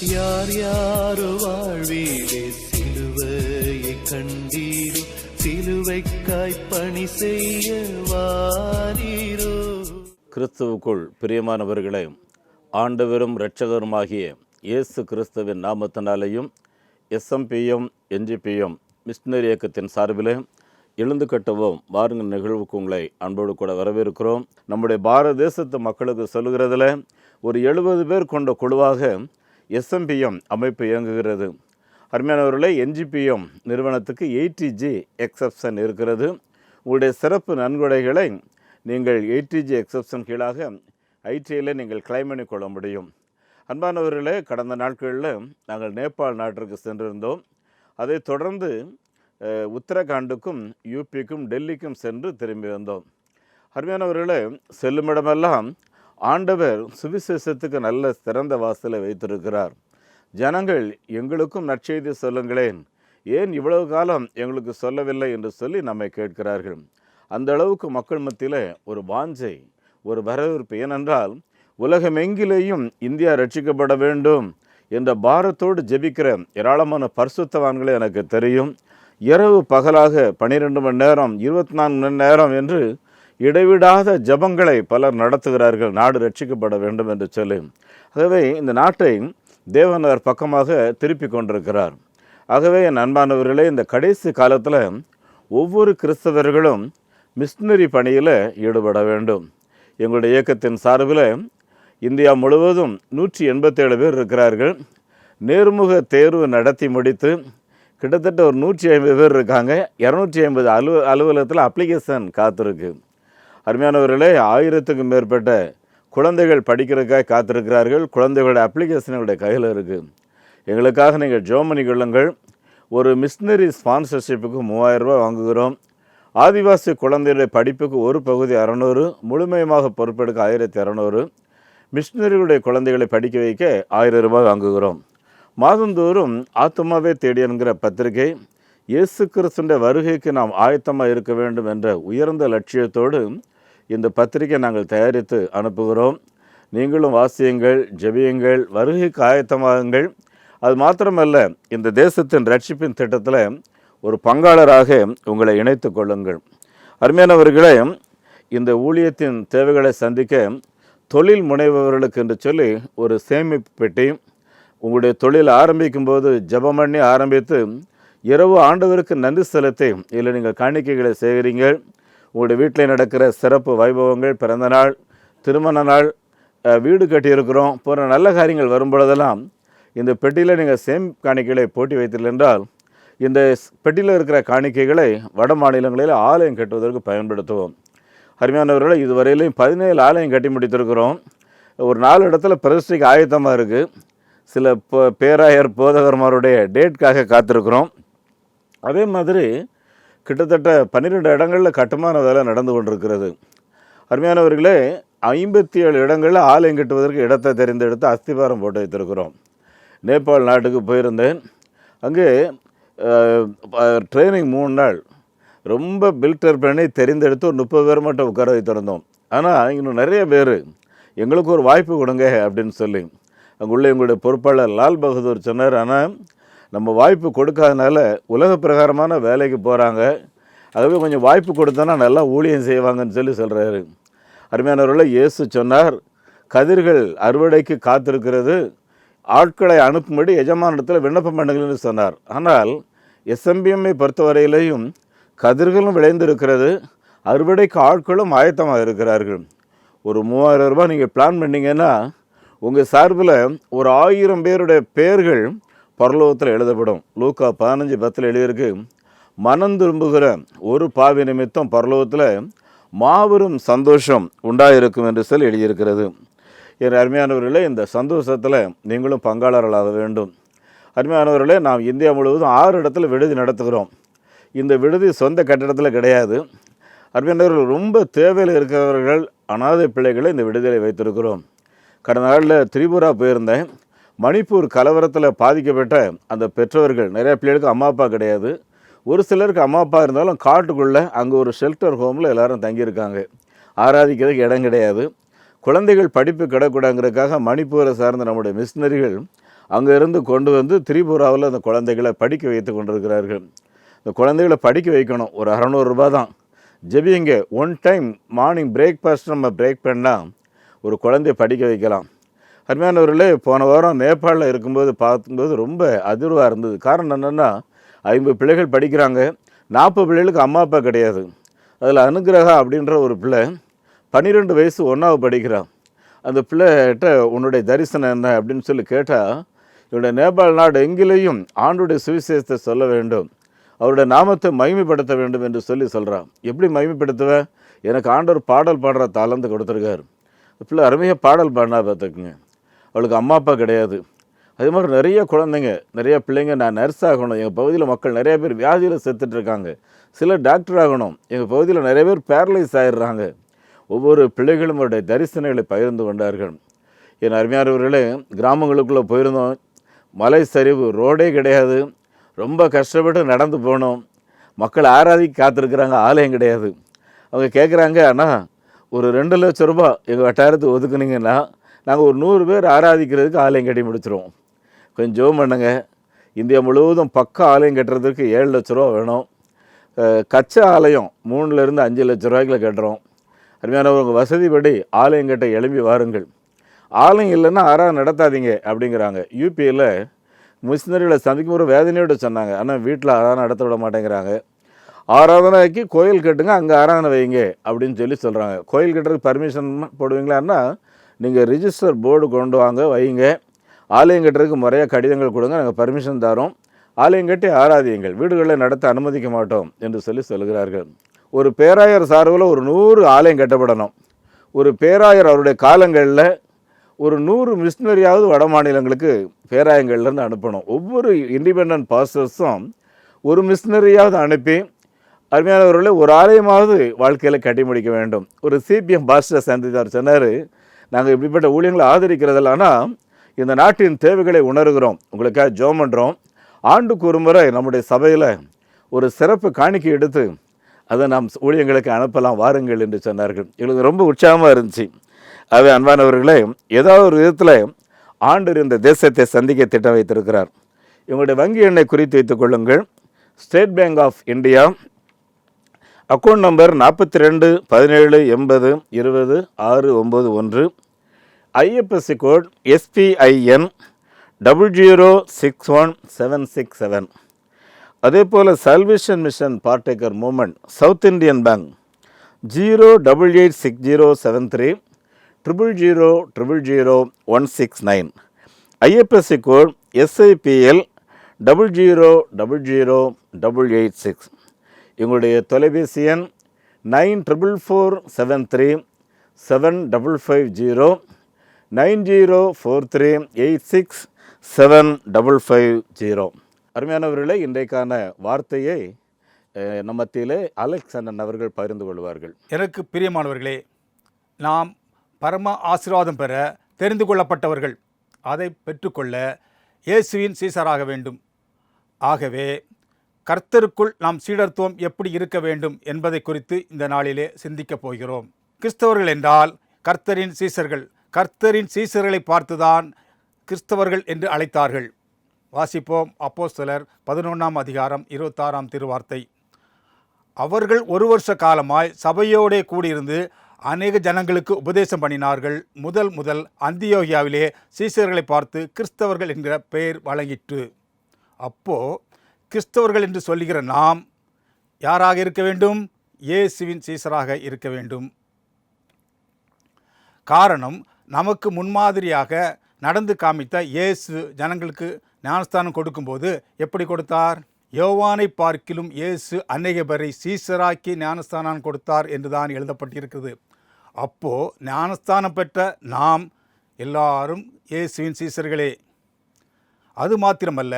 யார் யாரோ வாழ்வீரே சிலுவையை கண்டீரோ, சிலுவைக்காய் பணி செய்ய வாரீரோ. கிறிஸ்துவுக்குள் பிரியமானவர்களே, ஆண்டவரும் இரட்சகருமாகிய இயேசு கிறிஸ்துவின் நாமத்தினாலேயும் எஸ்எம்பிஎம் என்ஜிபிஎம் மிஷனரி இயக்கத்தின் சார்பில் எழுந்து கட்டுவோம் வாருங்கள் நிகழ்வுக்கு உங்களை அன்போடு கூட வரவேற்கிறோம். நம்முடைய பாரத தேசத்து மக்களுக்கு சொல்லுகிறதுல ஒரு 70 பேர் கொண்ட குழுவாக எஸ்எம்பிஎம் அமைப்பு இயங்குகிறது. அருமையானவர்களே, என்ஜிபிஎம் நிறுவனத்துக்கு 80G எக்ஸப்ஷன் இருக்கிறது. உங்களுடைய சிறப்பு நன்கொடைகளை நீங்கள் 80G எக்ஸப்ஷன் கீழாக ஐடியில் நீங்கள் கிளைம் பண்ணிக்கொள்ள முடியும். அன்பானவர்களே, கடந்த நாட்களில் நாங்கள் நேபாள் நாட்டிற்கு சென்றிருந்தோம். அதை தொடர்ந்து உத்தரகாண்டுக்கும் யூபிக்கும் டெல்லிக்கும் சென்று திரும்பி வந்தோம். அருமையானவர்களே, செல்லுமிடமெல்லாம் ஆண்டவர் சுவிசேஷத்துக்கு நல்ல சிறந்த வாசலை வைத்திருக்கிறார். ஜனங்கள் எங்களுக்கும் நற்செய்தி சொல்லுங்களேன், ஏன் இவ்வளவு காலம் எங்களுக்கு சொல்லவில்லை என்று சொல்லி நம்மை கேட்கிறார்கள். அந்த அளவுக்கு மக்கள் மத்தியில் ஒரு வாஞ்சை, ஒரு வரவேற்பு. ஏனென்றால் உலகமெங்கிலேயும் இந்தியா ரட்சிக்கப்பட வேண்டும் என்ற பாரத்தோடு ஜெபிக்கிற ஏராளமான பரிசுத்தவான்களே எனக்கு தெரியும். இரவு பகலாக 12 மணி நேரம் 24 மணி நேரம் என்று இடைவிடாத ஜபங்களை பலர் நடத்துகிறார்கள், நாடு ரட்சிக்கப்பட வேண்டும் என்று சொல்லி. ஆகவே இந்த நாட்டை தேவனார் பக்கமாக திருப்பி கொண்டிருக்கிறார். ஆகவே என் அன்பானவர்களே, இந்த கடைசி காலத்தில் ஒவ்வொரு கிறிஸ்தவர்களும் மிஷனரி பணியில் ஈடுபட வேண்டும். எங்களுடைய இயக்கத்தின் சார்பில் இந்தியா முழுவதும் 187 பேர் இருக்கிறார்கள். நேர்முக தேர்வு நடத்தி முடித்து கிட்டத்தட்ட ஒரு 150 பேர் இருக்காங்க. 250 அலுவலகத்தில் அப்ளிகேஷன் காத்திருக்கு. அருமையானவர்களே, 1000க்கும் மேற்பட்ட குழந்தைகள் படிக்கிறதுக்காக காத்திருக்கிறார்கள். குழந்தைகளுடைய அப்ளிகேஷன் எங்களுடைய கையில் இருக்குது. எங்களுக்காக நீங்கள் ஜெபம் பண்ணி கொள்ளுங்கள். ஒரு மிஷனரி ஸ்பான்சர்ஷிப்புக்கு 3000 ரூபாய் வாங்குகிறோம். ஆதிவாசி குழந்தைகளுடைய படிப்புக்கு ஒரு பகுதி 600, முழுமையாக பொறுப்பெடுக்க 1200, மிஷனரிகளுடைய குழந்தைகளை படிக்க வைக்க 1000 ரூபாய் வாங்குகிறோம். மாதந்தோறும் ஆத்துமாவே தேடி என்கிற பத்திரிகை, இயேசு கிறிஸ்துவின் வருகைக்கு நாம் ஆயத்தமாக இருக்க வேண்டும் என்ற உயர்ந்த லட்சியத்தோடு இந்த பத்திரிகை நாங்கள் தயாரித்து அனுப்புகிறோம். நீங்களும் வாசியுங்கள், ஜெபியுங்கள், வருகைக்கு ஆயத்தமாகுங்கள். அது மாத்திரமல்ல, இந்த தேசத்தின் ரட்சிப்பின் திட்டத்தில் ஒரு பங்காளராக உங்களை இணைத்து கொள்ளுங்கள். அருமையானவர்களே, இந்த ஊழியத்தின் தேவைகளை சந்திக்க தொழில் முனைபவர்களுக்கு என்று சொல்லி ஒரு சேமிப்பு பெட்டி, உங்களுடைய தொழில் ஆரம்பிக்கும் போது ஜெபம் பண்ணி ஆரம்பித்து இரவு ஆண்டவருக்கு நன்றி செலுத்தி இதில் நீங்கள் காணிக்கைகளை சேகரிங்கள். உங்களுடைய வீட்டில் நடக்கிற சிறப்பு வைபவங்கள், பிறந்தநாள், திருமண நாள், வீடு கட்டியிருக்கிறோம் போன்ற நல்ல காரியங்கள் வரும்பொழுதெல்லாம் இந்த பெட்டியில் நீங்கள் காணிக்கைகளை போட்டி வைத்தீர்கள் என்றால் இந்த பெட்டியில் இருக்கிற காணிக்கைகளை வட மாநிலங்களில் ஆலயம் கட்டுவதற்கு பயன்படுத்துவோம். அருமையானவர்களை, இதுவரையிலையும் 17 ஆலயம் கட்டி முடித்திருக்கிறோம். ஒரு 4 இடத்துல பிரதிஷ்டைக்கு ஆயத்தமாக இருக்குது. சில பேராயர் போதகர்மாருடைய டேட்காக காத்திருக்கிறோம். அதே மாதிரி கிட்டத்தட்ட 12 இடங்களில் கட்டுமான வேலை நடந்து கொண்டிருக்கிறது. அருமையானவர்களே, 57 இடங்களில் ஆலயம் கட்டுவதற்கு இடத்தை தெரிந்தெடுத்து அஸ்திபாரம் போட்டு வைத்திருக்கிறோம். நேபாள் நாட்டுக்கு போயிருந்தேன். அங்கே ட்ரைனிங் 3 நாள் ரொம்ப பில்டர் பண்ணி தெரிந்தெடுத்து ஒரு 30 பேர் மட்டும் உட்கார வைத்திருந்தோம். ஆனால் இன்னும் நிறைய பேர் எங்களுக்கு ஒரு வாய்ப்பு கொடுங்க அப்படின்னு சொல்லி அங்குள்ள எங்களுடைய பொறுப்பாளர் லால் பகதூர் சொன்னார். ஆனால் நம்ம வாய்ப்பு கொடுக்காதனால உலக பிரகாரமான வேலைக்கு போகிறாங்க, ஆகவே கொஞ்சம் வாய்ப்பு கொடுத்தோன்னா நல்லா ஊழியம் செய்வாங்கன்னு சொல்லி சொல்கிறாரு. அருமையானவர்களே, இயேசு சொன்னார், கதிர்கள் அறுவடைக்கு காத்திருக்கிறது, ஆட்களை அனுப்பும்படி எஜமானிடத்தில் விண்ணப்பம் பண்ணுங்கள்னு சொன்னார். ஆனால் எஸ்எம்பிஎம்ஐ பொறுத்தவரையிலையும் கதிர்களும் விளைந்திருக்கிறது, அறுவடைக்கு ஆட்களும் ஆயத்தமாக இருக்கிறார்கள். ஒரு 3000 ரூபாய் நீங்கள் பிளான் பண்ணிங்கன்னா உங்கள் சார்பில் ஒரு 1000 பேருடைய பெயர்கள் பரலோகத்தில் எழுதப்படும். லூக்கா 15:10 எழுதியிருக்கு, மனம் திரும்புகிற ஒரு பாவி நிமித்தம் பரலோகத்தில் மாபெரும் சந்தோஷம் உண்டாயிருக்கும் என்று சொல்லி எழுதியிருக்கிறது. என் அருமையானவர்களே, இந்த சந்தோஷத்தில் நீங்களும் பங்காளர்களாக வேண்டும். அருமையானவர்களே, நாம் இந்தியா முழுவதும் 6 இடத்துல விடுதி நடத்துகிறோம். இந்த விடுதி சொந்த கட்டிடத்தில் கிடையாது. அருமையானவர்கள், ரொம்ப தேவையில் இருக்கிறவர்கள், அனாதை பிள்ளைகளை இந்த விடுதியில் வைத்திருக்கிறோம். கடந்த நாளில் திரிபுரா போயிருந்தேன். மணிப்பூர் கலவரத்தில் பாதிக்கப்பட்ட அந்த பெற்றோர்கள், நிறைய பிள்ளைகளுக்கு அம்மா அப்பா கிடையாது. ஒரு சிலருக்கு அம்மா அப்பா இருந்தாலும் காட்டுக்குள்ளே அங்கே ஒரு ஷெல்டர் ஹோமில் எல்லோரும் தங்கியிருக்காங்க. ஆராதிக்கிறதுக்கு இடம் கிடையாது. குழந்தைகள் படிப்பு கிடக்கூடாங்கிறதுக்காக மணிப்பூரை சார்ந்த நம்முடைய மிஷினரிகள் அங்கே இருந்து கொண்டு வந்து திரிபுராவில் அந்த குழந்தைகளை படிக்க வைத்து கொண்டிருக்கிறார்கள். இந்த குழந்தைகளை படிக்க வைக்கணும். ஒரு 600 ரூபா தான். ஜெபிங்க. ஒன் டைம் மார்னிங் பிரேக்ஃபாஸ்ட் நம்ம பிரேக் பண்ணால் ஒரு குழந்தைய படிக்க வைக்கலாம். அருமையானவர்களே, போன வாரம் நேபாளில் இருக்கும்போது பார்க்கும்போது ரொம்ப அதிர்வாக இருந்தது. காரணம் என்னென்னா, 50 பிள்ளைகள் படிக்கிறாங்க. 40 பிள்ளைகளுக்கு அம்மா அப்பா கிடையாது. அதில் அனுகிரகா அப்படின்ற ஒரு பிள்ளை 12 வயசு 1ஆவது படிக்கிறான். அந்த பிள்ளைகிட்ட உன்னுடைய தரிசனம் என்ன அப்படின்னு சொல்லி கேட்டால், என்னுடைய நேபாள் நாடு எங்கிலேயும் ஆண்டுடைய சுவிசேஷத்தை சொல்ல வேண்டும், அவருடைய நாமத்தை மகிமைப்படுத்த வேண்டும் என்று சொல்கிறான். எப்படி மகிமைப்படுத்துவேன்? எனக்கு ஆண்டவர் பாடல் பாடுற தாளந்து கொடுத்துருக்காரு. பிள்ளை அருமையாக பாடல் பாடினா பார்த்துக்குங்க. அவளுக்கு அம்மா அப்பா கிடையாது. அதே மாதிரி நிறைய குழந்தைங்க, நிறைய பிள்ளைங்க, நான் நர்ஸ் ஆகணும், எங்கள் பகுதியில் மக்கள் நிறைய பேர் வியாதியில் செத்துட்ருக்காங்க, சிலர் டாக்டர் ஆகணும், எங்கள் பகுதியில் நிறைய பேர் பேரலைஸ் ஆகிடுறாங்க. ஒவ்வொரு பிள்ளைகளும் அவருடைய தரிசனங்களை பகிர்ந்து கொண்டார்கள். என் அருமையானவர்களே, கிராமங்களுக்குள்ளே போயிருந்தோம். மலை சரிவு, ரோடே கிடையாது, ரொம்ப கஷ்டப்பட்டு நடந்து போனோம். மக்கள் ஆராதிக்க காத்திருக்கிறாங்க, ஆலயம் கிடையாது. அவங்க கேட்குறாங்க, ஆனால் ஒரு 2 லட்சம் ரூபா எங்கள் வட்டாரத்துக்கு ஒதுக்குனீங்கன்னா நாங்கள் ஒரு 100 பேர் ஆராதிக்கிறதுக்கு ஆலயம் கட்டி முடிச்சிருவோம். கொஞ்சம் ஜெபம் பண்ணுங்க. இந்தியா முழுவதும் பக்கா ஆலயம் கட்டுறதுக்கு 7 லட்ச ரூபா வேணும். கச்சா ஆலயம் 3லேருந்து 5 லட்ச ரூபாய்க்குள்ள கட்டுறோம். அருமையானவங்க வசதிப்படி ஆலயம் கட்ட எழும்பி வாருங்கள். ஆலயம் இல்லைன்னா ஆராதனை நடத்தாதீங்க அப்படிங்கிறாங்க. யூபியில் மிஷினரிகளை சந்திக்கும் ஒரு வேதனையோடு சொன்னாங்க. ஆனால் வீட்டில் ஆராதனை நடத்த விட மாட்டேங்கிறாங்க. ஆராதனைக்கு கோயில் கட்டுங்க, அங்கே ஆராதனை வைங்க அப்படின்னு சொல்கிறாங்க. கோயில் கட்டுறதுக்கு பர்மிஷன் போடுவீங்களான்னா நீங்கள் ரிஜிஸ்டர் போர்டு கொண்டு வாங்க, வைங்க. ஆலயம் கட்டுறதுக்கு முறையாக கடிதங்கள் கொடுங்க, நாங்கள் பர்மிஷன் தரோம். ஆலயம் கட்டி ஆராதியுங்கள், வீடுகளில் நடத்த அனுமதிக்க மாட்டோம் என்று சொல்கிறார்கள். ஒரு பேராயர் சார்பில் ஒரு 100 ஆலயம் கட்டப்படணும். ஒரு பேராயர் அவருடைய காலங்களில் ஒரு 100 மிஷினரியாவது வட மாநிலங்களுக்கு பேராயங்கள்லேருந்து அனுப்பணும். ஒவ்வொரு இண்டிபெண்டன்ட் பாஸ்டர்ஸும் ஒரு மிஷினரியாவது அனுப்பி அருமையானவர்களை ஒரு ஆலயமாவது வாழ்க்கையில் கட்டி முடிக்க வேண்டும். ஒரு சிபிஎம் பாஸ்டர் சந்தித்தார், சொன்னார், நாங்கள் இப்படிப்பட்ட ஊழியங்களை ஆதரிக்கிறதில்ல, ஆனால் இந்த நாட்டின் தேவைகளை உணர்கிறோம், உங்களுக்காக ஜெபம் பண்ணுறோம். ஆண்டுக்கு ஒரு முறை நம்முடைய சபையில் ஒரு சிறப்பு காணிக்கை எடுத்து அதை நாம் ஊழியங்களுக்கு அனுப்பலாம் வாருங்கள் என்று சொன்னார்கள். எங்களுக்கு ரொம்ப உற்சாகமாக இருந்துச்சு. அவை அன்பானவர்களே, ஏதாவது ஒரு விதத்தில் ஆண்டவர் இந்த தேசத்தை சந்திக்க திட்டம் வைத்திருக்கிறார். இவங்களுடைய வங்கி எண்ணை குறித்து வைத்துக் கொள்ளுங்கள். State bank of India, account number 42 17 80 20 691, IFSC code SPIN 0061767. அதே போல் salvation mission partaker movement south Indian bank 0886073 0000169, IFSC code SIPL 0000886. எங்களுடைய தொலைபேசி எண் 9447375550 9043867550. அருமையானவர்களே, இன்றைக்கான வார்த்தையை நம்ம மத்தியிலே அலெக்ஸ் அண்ணன் அவர்கள் பகிர்ந்து கொள்வார்கள். எனக்கு பிரியமானவர்களே, நாம் பரம ஆசீர்வாதம் பெற தெரிந்து கொள்ளப்பட்டவர்கள். அதை பெற்றுக்கொள்ள இயேசுவின் சீசராக வேண்டும். ஆகவே கர்த்தருக்குள் நாம் சீடத்துவம் எப்படி இருக்க வேண்டும் என்பதை குறித்து இந்த நாளிலே சிந்திக்கப் போகிறோம். கிறிஸ்தவர்கள் என்றால் கர்த்தரின் சீசர்கள். கர்த்தரின் சீசர்களை பார்த்துதான் கிறிஸ்தவர்கள் என்று அழைத்தார்கள். வாசிப்போம். அப்போஸ்தலர் 11ஆம் அதிகாரம் 26ஆம் திருவார்த்தை. அவர்கள் 1 வருஷ காலமாய் சபையோடே கூடியிருந்து அநேக ஜனங்களுக்கு உபதேசம் பண்ணினார்கள். முதல் அந்தியோகியாவிலே சீசர்களை பார்த்து கிறிஸ்தவர்கள் என்கிற பெயர் வழங்கிற்று. அப்போ கிறிஸ்தவர்கள் என்று சொல்லுகிற நாம் யாராக இருக்க வேண்டும்? இயேசுவின் சீசராக இருக்க வேண்டும். காரணம், நமக்கு முன்மாதிரியாக நடந்து காமித்த இயேசு ஜனங்களுக்கு ஞானஸ்தானம் கொடுக்கும்போது எப்படி கொடுத்தார்? யோவானை பார்க்கிலும் இயேசு அநேக பேரை சீசராக்கி ஞானஸ்தானம் கொடுத்தார் என்றுதான் எழுதப்பட்டிருக்கிறது. அப்போது ஞானஸ்தானம் பெற்ற நாம் எல்லாரும் இயேசுவின் சீசர்களே. அது மாத்திரமல்ல,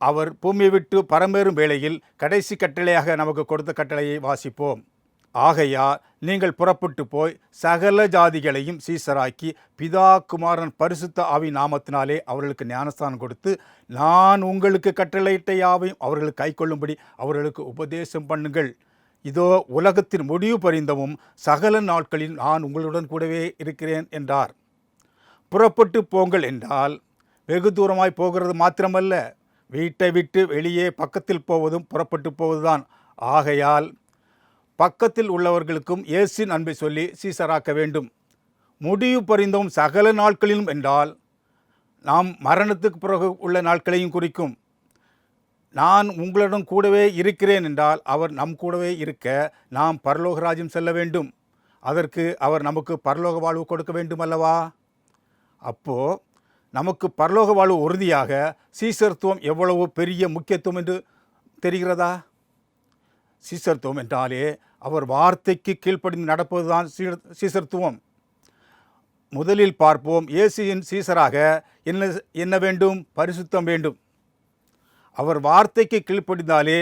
அவர் பூமியை விட்டு பரம்பேறும் வேளையில் கடைசி கட்டளையாக நமக்கு கொடுத்த கட்டளையை வாசிப்போம். ஆகையால் நீங்கள் புறப்பட்டு போய் சகல ஜாதிகளையும் சீசராக்கி பிதா குமாரன் பரிசுத்த ஆவி நாமத்தினாலே அவர்களுக்கு ஞானஸ்தானம் கொடுத்து, நான் உங்களுக்கு கட்டளையிட்ட யாவையும் அவர்களுக்கு கைக்கொள்ளும்படி அவர்களுக்கு உபதேசம் பண்ணுங்கள். இதோ உலகத்தின் முடிவு பரிந்தமும் சகல நாட்களில் நான் உங்களுடன் கூடவே இருக்கிறேன் என்றார். புறப்பட்டு போங்கள் என்றால் வெகு தூரமாய் போகிறது மாத்திரமல்ல, வீட்டை விட்டு வெளியே பக்கத்தில் போவதும் புறப்பட்டு போவதுதான். ஆகையால் பக்கத்தில் உள்ளவர்களுக்கும் இயேசுவின் அன்பை சொல்லி சீசராக்க வேண்டும். முடிவு பரிந்தும் சகல நாட்களிலும் என்றால் நாம் மரணத்துக்கு பிறகு உள்ள நாட்களையும் குறிக்கும். நான் உங்களுடன் கூடவே இருக்கிறேன் என்றால் அவர் நம் கூடவே இருக்க நாம் பரலோக ராஜ்யம் செல்ல வேண்டும். அதற்கு அவர் நமக்கு பரலோக வாழ்வு கொடுக்க வேண்டும் அல்லவா? அப்போது நமக்கு பரலோக வாழ்வு உறுதியாக சீசர்த்துவம் எவ்வளவு பெரிய முக்கியத்துவம் என்று தெரிகிறதா? சீசர்த்துவம் என்றாலே அவர் வார்த்தைக்கு கீழ்ப்படிந்து நடப்பதுதான் சீசர்த்துவம். முதலில் பார்ப்போம், இயேசுவின் சீசராக என்ன வேண்டும்? பரிசுத்தம் வேண்டும். அவர் வார்த்தைக்கு கீழ்ப்படிந்தாலே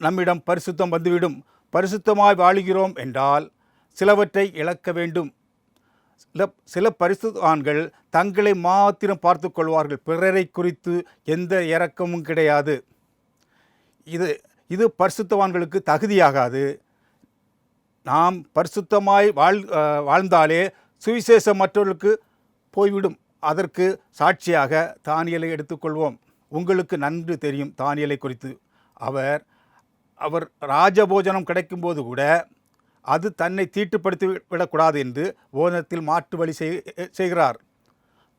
நம்மிடம் பரிசுத்தம் வந்துவிடும். பரிசுத்தமாய் வாழுகிறோம் என்றால் சிலவற்றை இழக்க வேண்டும். சில பரிசுத்தவான்கள் தங்களை மாத்திரம் பார்த்து கொள்வார்கள், பிறரை குறித்து எந்த இரக்கமும் கிடையாது. இது பரிசுத்தவான்களுக்கு தகுதியாகாது. நாம் பரிசுத்தமாய் வாழ்ந்தாலே சுவிசேஷம் மற்றவர்களுக்கு போய்விடும். அதற்கு சாட்சியாக தானியேலை எடுத்துக்கொள்வோம். உங்களுக்கு நன்கு தெரியும் தானியேலை குறித்து. அவர் ராஜபோஜனம் கிடைக்கும்போது கூட அது தன்னை தீட்டுப்படுத்தி விடக்கூடாது என்று போஜனத்தில் மாற்று வழி செய்கிறார்.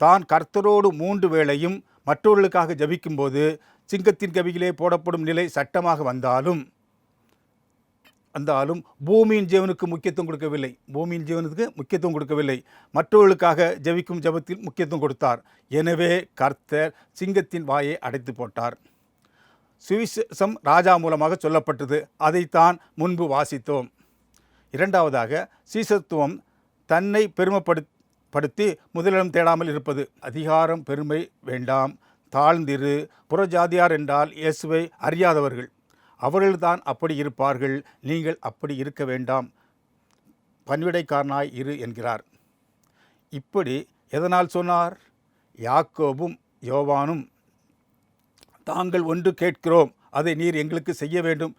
தான் கர்த்தரோடு 3 வேளையும் மற்றவர்களுக்காக ஜபிக்கும்போது சிங்கத்தின் கவியிலே போடப்படும் நிலை சட்டமாக வந்தாலும் பூமியின் ஜீவனுக்கு முக்கியத்துவம் கொடுக்கவில்லை. மற்றவர்களுக்காக ஜபிக்கும் ஜபத்தில் முக்கியத்துவம் கொடுத்தார். எனவே கர்த்தர் சிங்கத்தின் வாயை அடைத்து போட்டார். சுவிசேஷம் ராஜா மூலமாக சொல்லப்பட்டது. அதைத்தான் முன்பு வாசித்தோம். இரண்டாவதாக, சீசத்துவம் தன்னை பெருமைப்படுத்தி முதலிடம் தேடாமல் இருப்பது. அதிகாரம் பெருமை வேண்டாம், தாழ்ந்திரு. புறஜாதியார் என்றால் இயேசுவை அறியாதவர்கள். அவர்கள்தான் அப்படி இருப்பார்கள். நீங்கள் அப்படி இருக்க வேண்டாம், பன்விடைக்காரனாய் இரு என்கிறார். இப்படி எதனால் சொன்னார்? யாக்கோபும் யோவானும் தாங்கள் ஒன்று கேட்கிறோம், அதை நீர் எங்களுக்கு செய்ய வேண்டும்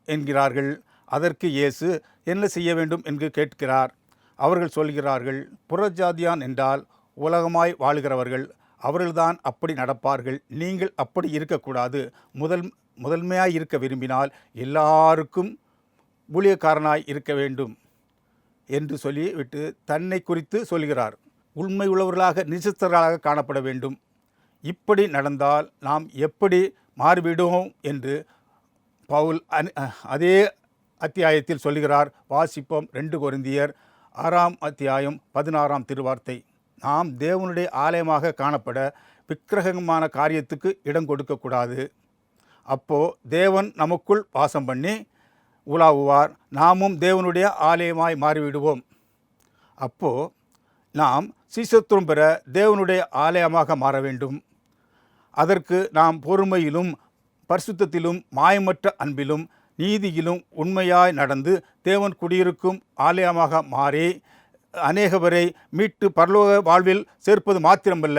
என்கிறார்கள். அதற்கு இயேசு என்ன செய்ய வேண்டும் என்று கேட்கிறார். அவர்கள் சொல்கிறார்கள், புறஜாதியான் என்றால் உலகமாய் வாழுகிறவர்கள், அவர்கள்தான் அப்படி நடப்பார்கள். நீங்கள் அப்படி இருக்கக்கூடாது. முதன்மையாய் இருக்க விரும்பினால் எல்லாருக்கும் ஊழியக்காரனாய் இருக்க வேண்டும் என்று சொல்லிவிட்டு தன்னை குறித்து சொல்கிறார். உண்மை உள்ளவர்களாக நிச்சயர்களாக காணப்பட வேண்டும். இப்படி நடந்தால் நாம் எப்படி மாறிவிடுவோம் என்று பவுல் அதே அத்தியாயத்தில் சொல்கிறார். வாசிப்போம். 2 கொரிந்தியர் 6ஆம் அத்தியாயம் 16ஆம் திருவார்த்தை. நாம் தேவனுடைய ஆலயமாக காணப்பட விக்கிரகமான காரியத்துக்கு இடம் கொடுக்கக்கூடாது. அப்போது தேவன் நமக்குள் வாசம் பண்ணி உலாவுவார். நாமும் தேவனுடைய ஆலயமாய் மாறிவிடுவோம். அப்போது நாம் சீசத்துவம் பெற தேவனுடைய ஆலயமாக மாற வேண்டும். அதற்கு நாம் பொறுமையிலும் பரிசுத்தத்திலும் மாயமற்ற அன்பிலும் நீதியிலும் உண்மையாய் நடந்து தேவன் குடியிருக்கும் ஆலயமாக மாறி அநேகவரை மீட்டு பரலோக வாழ்வில் சேர்ப்பது மாத்திரமல்ல,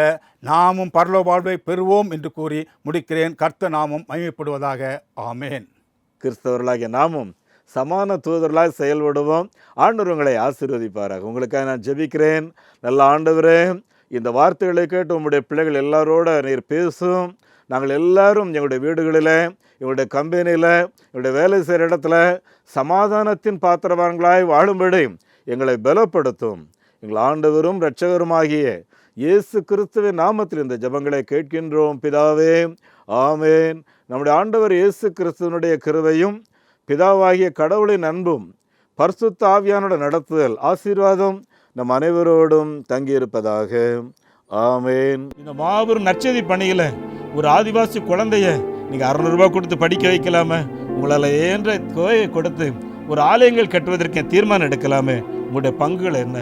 நாமும் பரலோக வாழ்வை பெறுவோம் என்று கூறி முடிக்கிறேன். கர்த்தர் நாமம் மகிமைப்படுவதாக. ஆமேன். கிறிஸ்தவர்களாகிய நாமும் சமான தூதர்களாக செயல்படுவோம். ஆண்டவர் உங்களை ஆசீர்வதிப்பாராக. உங்களுக்காக நான் ஜெபிக்கிறேன். நல்ல ஆண்டவரே, இந்த வார்த்தைகளை கேட்டு உங்களுடைய பிள்ளைகள் எல்லாரோட நீர் பேசும். நாங்கள் எல்லாரும் எங்களுடைய வீடுகளில், எங்களுடைய கம்பெனியில், எங்களுடைய வேலை செய்கிற இடத்துல சமாதானத்தின் பாத்திரவான்களாய் வாழும்படி எங்களை பலப்படுத்தும். எங்கள் ஆண்டவரும் இரட்சகருமாகிய இயேசு கிறிஸ்துவின் நாமத்தில் இந்த ஜெபங்களை கேட்கின்றோம் பிதாவே. ஆமேன். நம்முடைய ஆண்டவர் இயேசு கிறிஸ்துவனுடைய கிருபையும் பிதாவாகிய கடவுளின் அன்பும் பரிசுத்த ஆவியானோட நடத்துதல் ஆசீர்வாதம் நம் அனைவரோடும் தங்கியிருப்பதாக. ஆமேன். இந்த மாபெரும் நற்செய்தி பணியில் ஒரு ஆதிவாசி குழந்தைய நீங்கள் 600 ரூபாய் கொடுத்து படிக்க வைக்கலாமே? உங்களால் ஏன்ற தொகையை கொடுத்து ஒரு ஆலயங்கள் கட்டுவதற்கு தீர்மானம் எடுக்கலாமே? உங்களுடைய பங்குகள் என்ன?